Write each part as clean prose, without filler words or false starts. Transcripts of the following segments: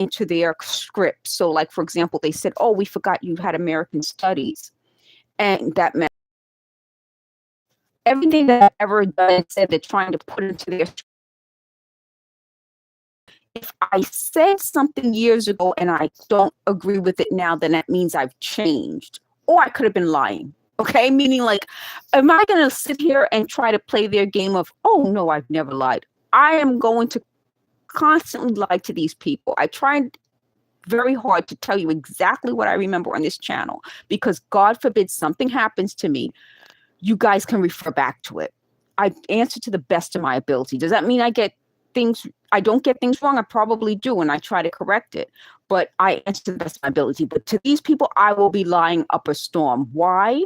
into their script. So like, for example, they said, oh, we forgot you had American studies. And that meant everything that I've ever done and said they're trying to put into their script. If I said something years ago and I don't agree with it now, then that means I've changed. Or I could have been lying. Okay, meaning like, am I going to sit here and try to play their game of, oh, no, I've never lied. I am going to constantly lie to these people. I tried very hard to tell you exactly what I remember on this channel, because God forbid something happens to me, you guys can refer back to it. I answer to the best of my ability. Does that mean I don't get things wrong? I probably do, and I try to correct it. But I answer to the best of my ability. But to these people, I will be lying up a storm. Why?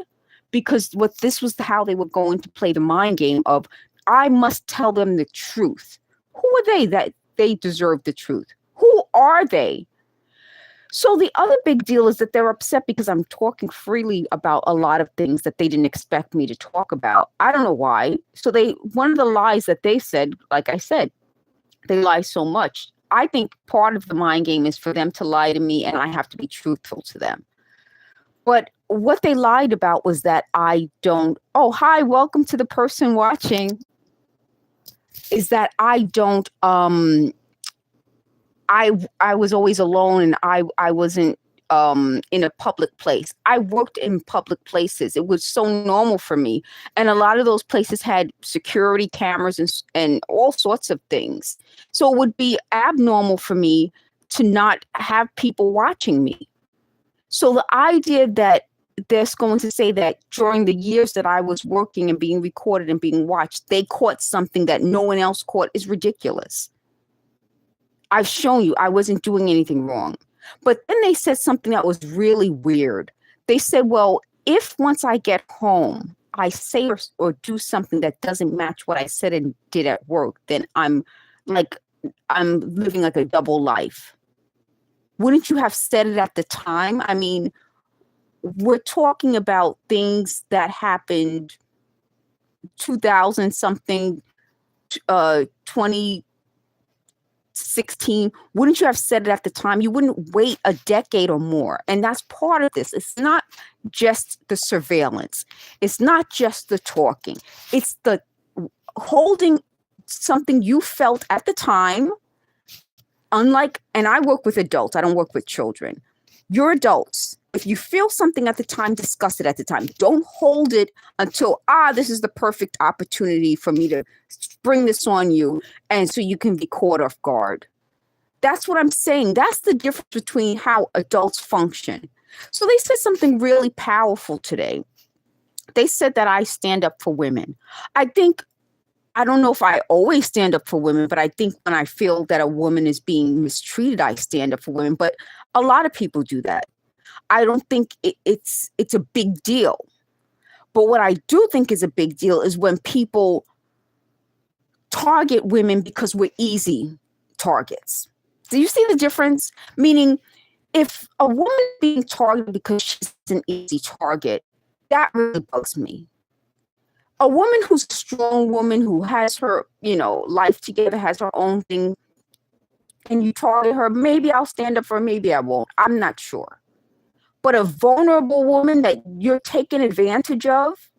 Because this was how they were going to play the mind game of, I must tell them the truth. Who are they that they deserve the truth? Who are they? So the other big deal is that they're upset because I'm talking freely about a lot of things that they didn't expect me to talk about. I don't know why. So one of the lies that they said, like I said, they lie so much. I think part of the mind game is for them to lie to me, and I have to be truthful to them. But what they lied about was that I don't, oh, hi, welcome to the person watching, is that I don't, I was always alone, and I wasn't in a public place. I worked in public places. It was so normal for me. And a lot of those places had security cameras and all sorts of things. So it would be abnormal for me to not have people watching me. So the idea that they're going to say that during the years that I was working and being recorded and being watched, they caught something that no one else caught is ridiculous. I've shown you I wasn't doing anything wrong. But then they said something that was really weird. They said, well, if once I get home, I say or do something that doesn't match what I said and did at work, then I'm living like a double life. Wouldn't you have said it at the time? I mean, we're talking about things that happened 2000 something, 2016. Wouldn't you have said it at the time? You wouldn't wait a decade or more. And that's part of this. It's not just the surveillance. It's not just the talking. It's the holding something you felt at the time. Unlike, and I work with adults, I don't work with children. You're adults. If you feel something at the time, discuss it at the time. Don't hold it until, this is the perfect opportunity for me to spring this on you, and so you can be caught off guard. That's what I'm saying. That's the difference between how adults function. So they said something really powerful today. They said that I stand up for women. I don't know if I always stand up for women, but I think when I feel that a woman is being mistreated, I stand up for women. But a lot of people do that. I don't think it's a big deal. But what I do think is a big deal is when people target women because we're easy targets. Do you see the difference? Meaning, if a woman is being targeted because she's an easy target, that really bugs me. A woman who's a strong woman who has her, life together, has her own thing, and you target her, maybe I'll stand up for her, maybe I won't. I'm not sure. But a vulnerable woman that you're taking advantage of,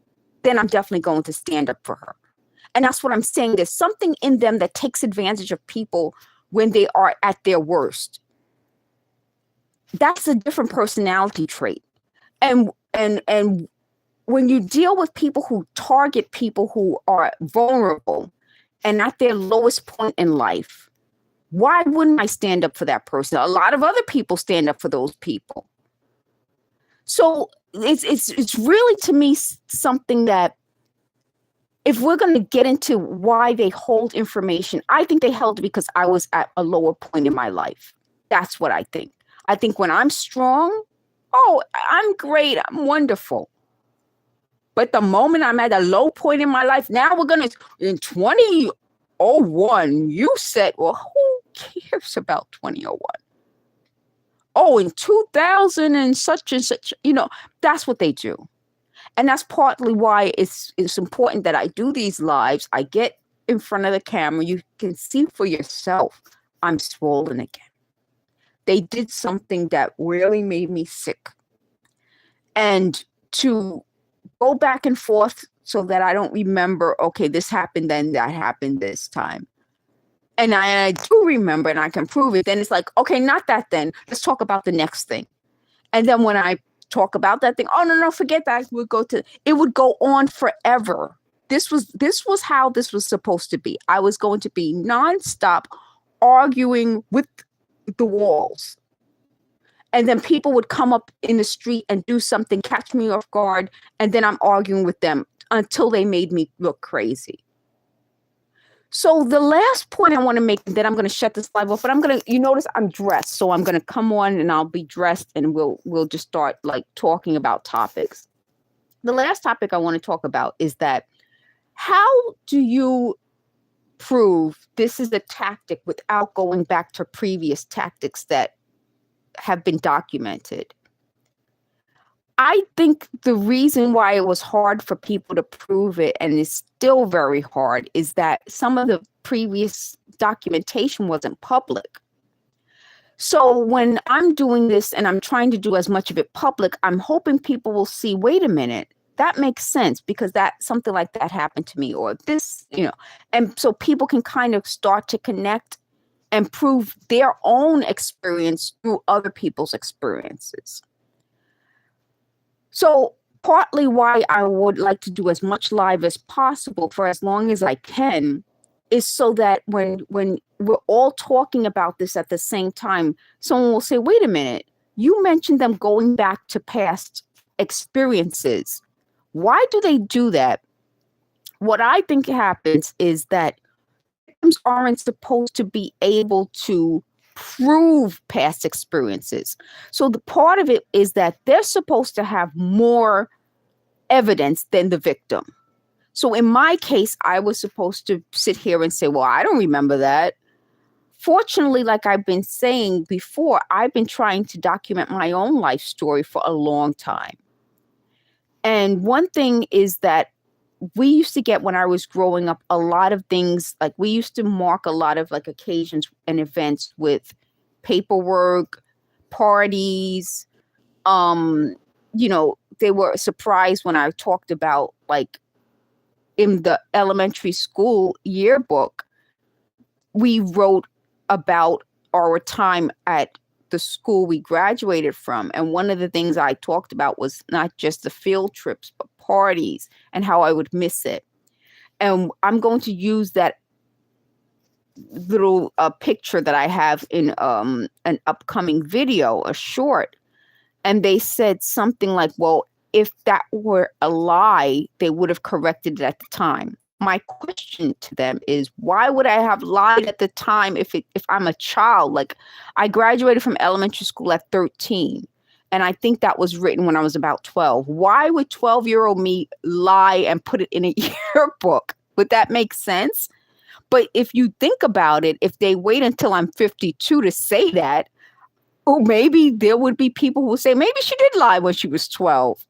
then I'm definitely going to stand up for her. And that's what I'm saying. There's something in them that takes advantage of people when they are at their worst. That's a different personality trait. And when you deal with people who target people who are vulnerable and at their lowest point in life, why wouldn't I stand up for that person? A lot of other people stand up for those people. So it's really, to me, something that, if we're going to get into why they hold information, I think they held it because I was at a lower point in my life. That's what I think. I think when I'm strong, I'm great, I'm wonderful. But the moment I'm at a low point in my life, now we're going to, in 2001, you said, well, who cares about 2001? Oh, in 2000 and such, that's what they do. And that's partly why it's important that I do these lives. I get in front of the camera. You can see for yourself, I'm swollen again. they did something that really made me sick. And to go back and forth so that I don't remember, okay, this happened then, that happened this time. And I do remember and I can prove it. Then it's like, okay, not that then. Let's talk about the next thing. And then when I talk about that thing, oh, no, forget that. It would go on forever. This was how this was supposed to be. I was going to be nonstop arguing with the walls. And then people would come up in the street and do something, catch me off guard, and then I'm arguing with them until they made me look crazy. So the last point I want to make, then I'm going to shut this live off, but you notice I'm dressed. So I'm going to come on and I'll be dressed and we'll just start like talking about topics. The last topic I want to talk about is that how do you prove this is a tactic without going back to previous tactics that have been documented? I think the reason why it was hard for people to prove it, and it's still very hard, is that some of the previous documentation wasn't public. So when I'm doing this and I'm trying to do as much of it public, I'm hoping people will see, wait a minute, that makes sense because something like that happened to me, or this, and so people can kind of start to connect and prove their own experience through other people's experiences. So partly why I would like to do as much live as possible for as long as I can is so that when we're all talking about this at the same time, someone will say, wait a minute, you mentioned them going back to past experiences. Why do they do that? What I think happens is that victims aren't supposed to be able to prove past experiences. So the part of it is that they're supposed to have more evidence than the victim. So in my case, I was supposed to sit here and say, well, I don't remember that. Fortunately, like I've been saying before, I've been trying to document my own life story for a long time. And one thing is that we used to get, when I was growing up, a lot of things, like we used to mark a lot of like occasions and events with paperwork, parties. They were surprised when I talked about, like, in the elementary school yearbook, we wrote about our time at the school we graduated from. And one of the things I talked about was not just the field trips, but parties and how I would miss it. And I'm going to use that little picture that I have in an upcoming video, a short. And they said something like, well, if that were a lie, they would have corrected it at the time. My question to them is, why would I have lied at the time if I'm a child? Like, I graduated from elementary school at 13, and I think that was written when I was about 12. Why would 12-year-old me lie and put it in a yearbook? Would that make sense? But if you think about it, if they wait until I'm 52 to say that, or maybe there would be people who will say, maybe she did lie when she was 12.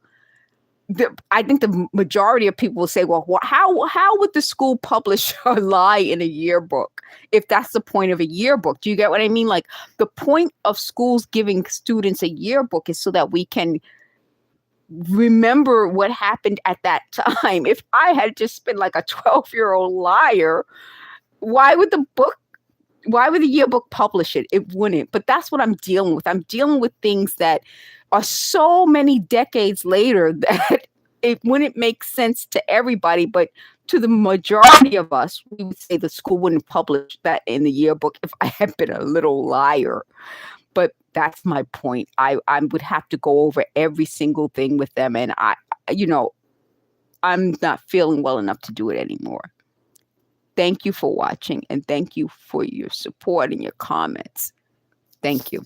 I think the majority of people will say, well, how would the school publish a lie in a yearbook if that's the point of a yearbook? Do you get what I mean? Like, the point of schools giving students a yearbook is so that we can remember what happened at that time. If I had just been like a 12-year-old liar, why would the yearbook publish it? It wouldn't. But that's what I'm dealing with. I'm dealing with things that are so many decades later that it wouldn't make sense to everybody. But to the majority of us, we would say the school wouldn't publish that in the yearbook if I had been a little liar. But that's my point. I would have to go over every single thing with them. And I'm not feeling well enough to do it anymore. Thank you for watching, and thank you for your support and your comments. Thank you.